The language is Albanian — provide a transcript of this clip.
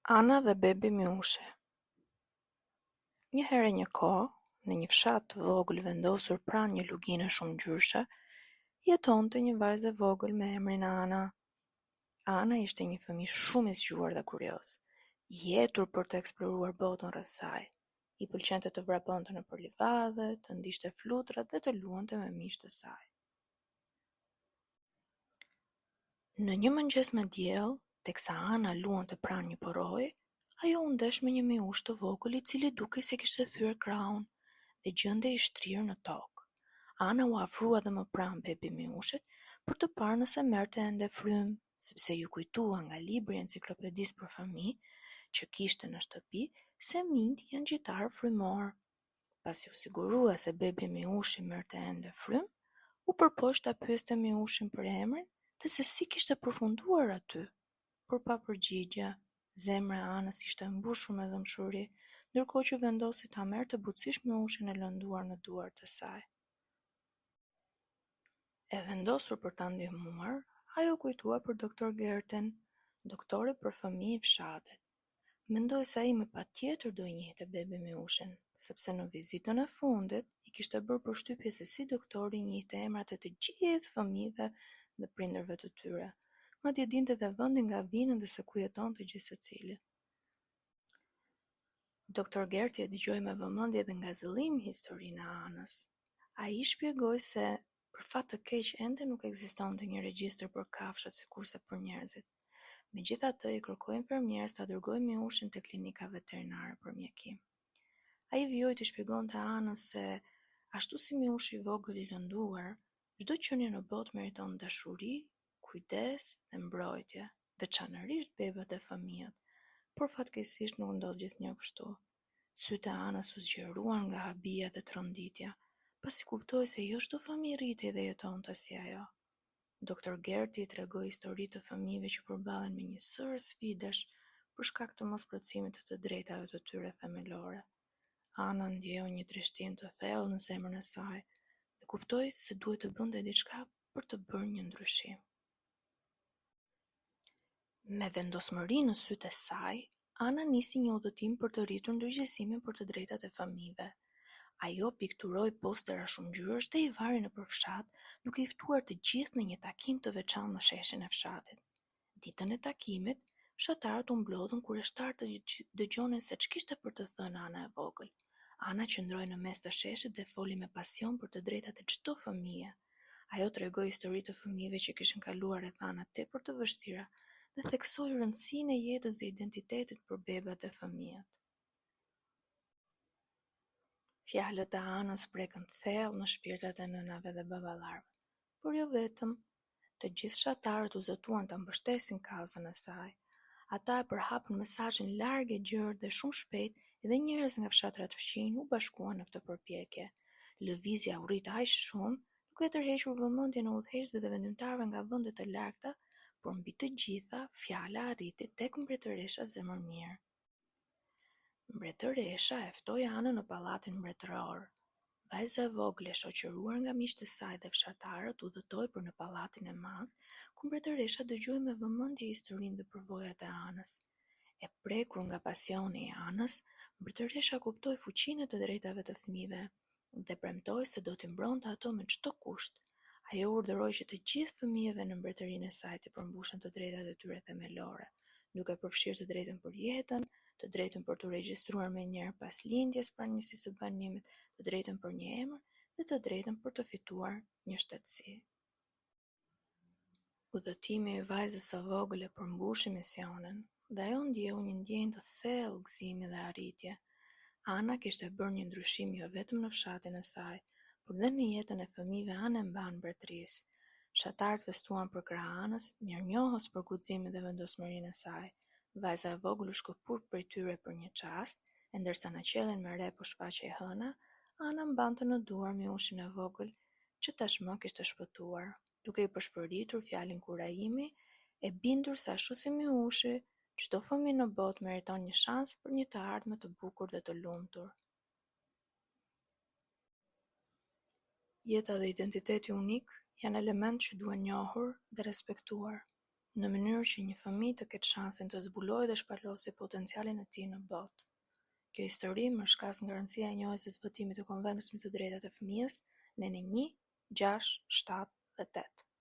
Ana dhe bebi Miushi. Një herë e një kohë, në një fshat të vogël vendosur pranë një lugine shumë ngjyrshe, jetonte një vajzë e vogël me emrin Ana. Ana ishte një fëmijë shumë i zgjuar dhe kurioz, i jetur për të eksploruar botën rreth saj. I pëlqente të vraponte nëpër livadhe, të ndiqte flutrat dhe të luante me miqtë e saj. Në një mëngjes me diell, teksa Ana luante pranë një porroji, ajo u ndesh me një miush të vogël i cili dukej se kishte thyer krahun dhe gjendej i shtrirë në tokë. Ana u afrua dhe më pranë bebi miushit për të parë nëse merrte ende frym, sepse ju kujtua nga libri i enciklopedisë për fëmijë që kishte në shtëpi se minjt janë gjitarë frymor. Pasi u sigurua se bebi miushi merrte ende frym, u përpoq ta pyeste miushin për emrin dhe se si kishte përfunduar aty. Por pa përgjigje, zemra e Anës ishte mbushur me dëmshuri, ndërkohë që vendosi ta merrte butësisht miushin e lënduar në duart e saj. E vendosur për ta ndihmuar, ajo kujtua për doktor Gerten, doktore për fëmijë i fshatit. Mendoi se ai me patjetër do i njihte bebi miushin, sepse në vizitën e fundit i kishte bërë përshtypje se si doktori njihte emrat e të gjithë fëmijëve dhe prindërve të tyre, madje dinte edhe vendin nga vinën dhe se ku jetonte gjithë secili. Doktor Gerti e dëgjoi me vëmendje dhe ngazëllim historinë e Anës. Ai shpjegoi se për fat të keq ende nuk ekzistonte një regjistër për kafshët sikurse për njerëzit. Megjithatë, i kërkoi infermierës ta dërgojë miushin te klinika veterinare për mjekim. Ai vijoi të shpjegonte Anës se ashtu si miushi i vogël i lënduar, çdo qenie në botë meriton dashuri, kujdes dhe mbrojtje, veçanërisht bebat e fëmijët, por fatkeqësisht nuk ndodh gjithnjë kështu. Sytë e Anës u zgjeruan nga habia dhe tronditja, pasi kuptoi se jo çdo fëmijë rritej dhe jetonte si ajo. Doktor Gerti i tregoi histori të fëmijëve që përballen me një sër sfidash për shkak të mosplotësimit të drejtave të tyre themelore. Ana ndjeu një trishtim të thellë në zemrën e saj dhe kuptoi se duhet të bënte diçka për të bërë një ndryshim. Me vendosmëri në sytë e saj, Ana nisi një udhëtim për të rritur ndërgjegjësimin për të drejtat e fëmijëve. Ajo pikturoi postera shumë ngjyrash dhe i vari nëpër fshat, duke i ftuar të gjithë në një takim të veçantë në sheshin e fshatit. Ditën e takimit, fshatarët u mblodhën kurioztar të dëgjonin se ç'kishte për të thënë Ana e vogël. Ana qëndroi në mes të sheshit dhe foli me pasion për të drejtat e çdo fëmie. Ajo tregoi histori të fëmijëve që kishin kaluar rrethana tepër të vështira dhe theksoi rëndësinë e jetës dhe identitetit për bebat dhe fëmijët. Fjalët e Anës prekën thellë në shpirtat e nënave dhe baballarëve, por jo vetëm. Të gjithë fshatarët u zëtuan ta mbështesin kauzën e saj. Ata e përhapën mesazhin larg e gjerë dhe shumë shpejt edhe njerëz nga fshatrat fqinj u bashkuan në këtë përpjekje. Lëvizja u rrit aq shumë, duke tërhequr vëmendjen e udhëheqësve dhe vendimtarëve nga vende të largëta, por mbi të gjitha, fjala arriti tek mbretëresha Zemërmirë. Mbretëresha e ftoi Anën në pallatin mbretëror. Vajza e vogël e shoqëruar nga miqtë e saj dhe fshatarët udhëtoi për në pallatin e madh, ku mbretëresha dëgjoi me vëmendje historinë dhe përvojat e Anës. E prekur nga pasioni i Anës, mbretëresha kuptoi fuqinë e të drejtave të fëmijëve dhe premtoi se do t'i mbronte ato me çdo kusht. Ajo urdhëroi që të gjithë fëmijëve në mbretërinë e saj të përmbushin të drejtat e tyre themelore, duke përfshirë të drejtën për jetën, të drejtën për të regjistruar menjëherë pas lindjes pranë njësisë së banimit, të drejtën për një emër dhe të drejtën për të fituar një shtetësi. Udhëtimi i vajzës së vogël e përmbushi misionin dhe ajo ndjeu një ndjenjë të thellë gëzimi dhe arritje. Ana kishte bërë një ndryshim jo vetëm në fshatin e saj, por dhe në jetën e fëmijëve anë mban mbretërisë. Fshatarët festuan për krah Anës, mirënjohës për guximin dhe vendosmërinë e saj. Vajza e vogël u shkëput prej tyre për një çast, e ndërsa në qellin me re po shfaqej hëna, Ana mbante në duar miushin e vogël që tashmë kishte shpëtuar, duke i përshpëritur fjalën kurajimi, e bindur se ashtu si miushi, çdo fëmijë në botë meriton një shans për një të ardhme të bukur dhe të lumtur. Jeta dhe identiteti unik janë elementë që duhen njohur dhe respektuar. në mënyrë që një fëmijë të ketë shansin të zbulojë dhe shpalosë potencialin e tij në botë. Kjo histori më shkas nga rëndësia e njohjes së zbatimit të Konventit të Drejtave të Fëmijës, Neni 1, 6, 7 dhe 8.